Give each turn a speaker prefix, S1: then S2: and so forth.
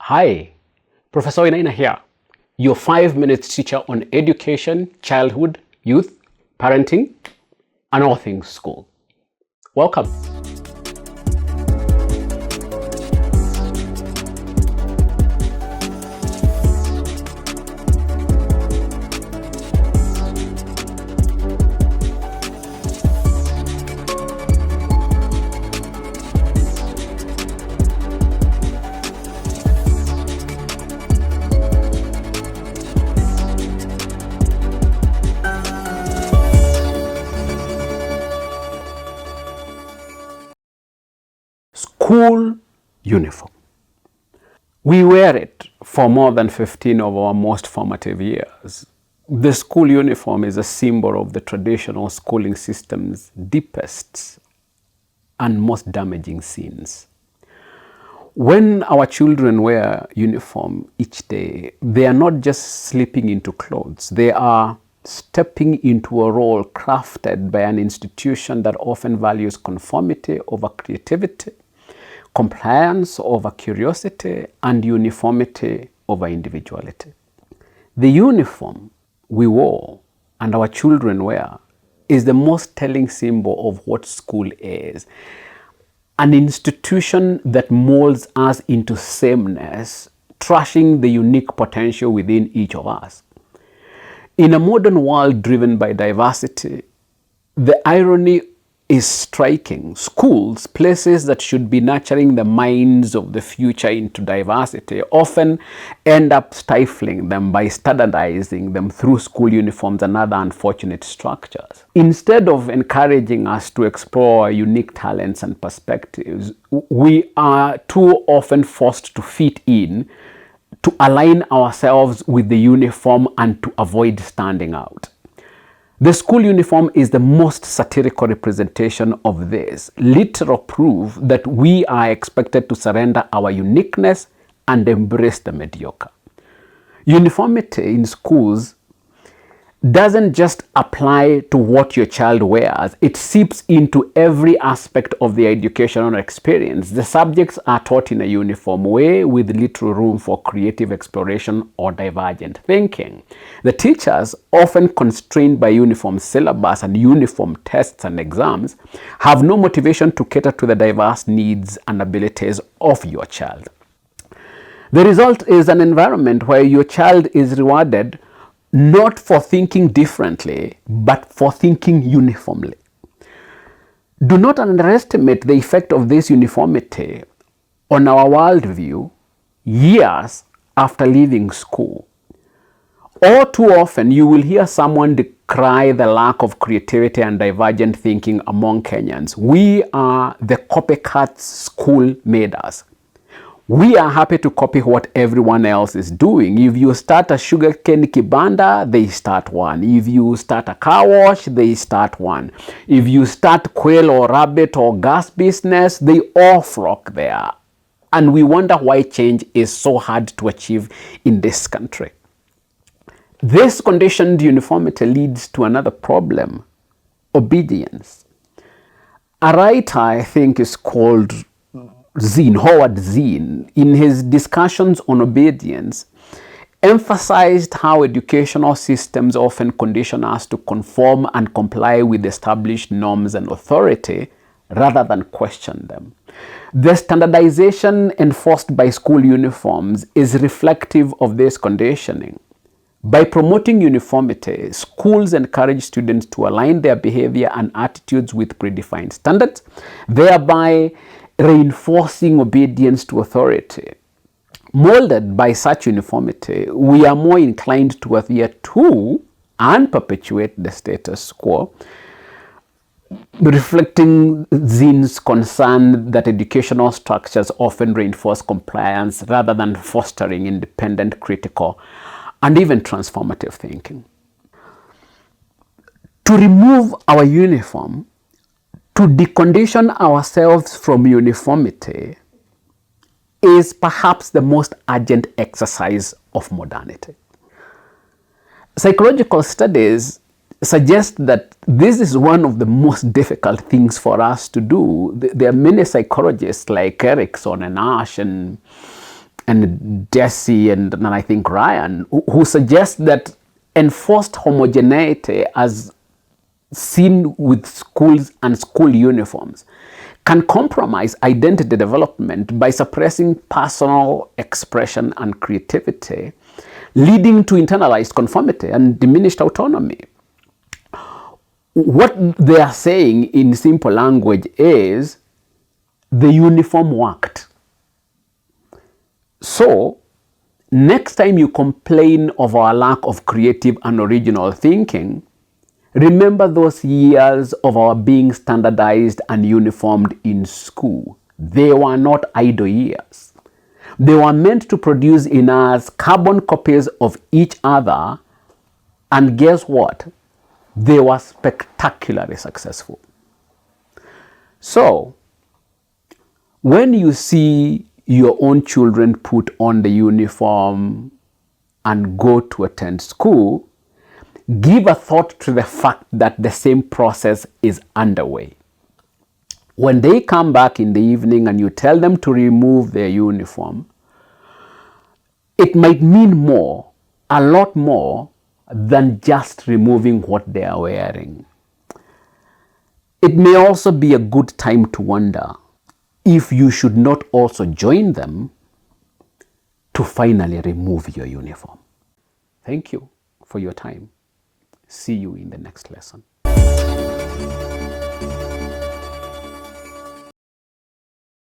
S1: Hi, Professor M.Wainaina here, your 5-minute teacher on education, childhood, youth, parenting, and all things school. Welcome. School uniform. We wear it for more than 15 of our most formative years. The school uniform is a symbol of the traditional schooling system's deepest and most damaging sins. When our children wear uniform each day, they are not just slipping into clothes, they are stepping into a role crafted by an institution that often values conformity over creativity, compliance over curiosity, and uniformity over individuality. The uniform we wore and our children wear is the most telling symbol of what school is. An institution that molds us into sameness, trashing the unique potential within each of us. In a modern world driven by diversity, the irony is striking. Schools, places that should be nurturing the minds of the future into diversity, often end up stifling them by standardizing them through school uniforms and other unfortunate structures. Instead of encouraging us to explore our unique talents and perspectives, we are too often forced to fit in, to align ourselves with the uniform, and to avoid standing out. The school uniform is the most satirical representation of this, literal proof that we are expected to surrender our uniqueness and embrace the mediocre. Uniformity in schools doesn't just apply to what your child wears, it seeps into every aspect of the educational experience. The subjects are taught in a uniform way with little room for creative exploration or divergent thinking. The teachers, often constrained by uniform syllabus and uniform tests and exams, have no motivation to cater to the diverse needs and abilities of your child. The result is an environment where your child is rewarded not for thinking differently, but for thinking uniformly. Do not underestimate the effect of this uniformity on our worldview years after leaving school. All too often, you will hear someone decry the lack of creativity and divergent thinking among Kenyans. We are the copycats school made us. We are happy to copy what everyone else is doing. If you start a sugarcane kibanda, they start one. If you start a car wash, they start one. If you start quail or rabbit or gas business, they all flock there. And we wonder why change is so hard to achieve in this country. This conditioned uniformity leads to another problem: obedience. A writer, I think, is called Howard Zinn, in his discussions on obedience, emphasized how educational systems often condition us to conform and comply with established norms and authority rather than question them. The standardization enforced by school uniforms is reflective of this conditioning. By promoting uniformity, schools encourage students to align their behavior and attitudes with predefined standards, thereby reinforcing obedience to authority. Molded by such uniformity, we are more inclined to adhere to and perpetuate the status quo, reflecting Zinn's concern that educational structures often reinforce compliance rather than fostering independent, critical, and even transformative thinking. To remove our uniform, to decondition ourselves from uniformity, is perhaps the most urgent exercise of modernity. Psychological studies suggest that this is one of the most difficult things for us to do. There are many psychologists like Erickson and Ash and and Desi and I think Ryan, who suggest that enforced homogeneity as seen with schools and school uniforms can compromise identity development by suppressing personal expression and creativity, leading to internalized conformity and diminished autonomy. What they are saying in simple language is the uniform worked. So, next time you complain of our lack of creative and original thinking, remember those years of our being standardized and uniformed in school. They were not idle years. They were meant to produce in us carbon copies of each other, and guess what? They were spectacularly successful. So, when you see your own children put on the uniform and go to attend school, give a thought to the fact that the same process is underway. When they come back in the evening and you tell them to remove their uniform, it might mean more, a lot more, than just removing what they are wearing. It may also be a good time to wonder if you should not also join them to finally remove your uniform. Thank you for your time. See you in the next lesson.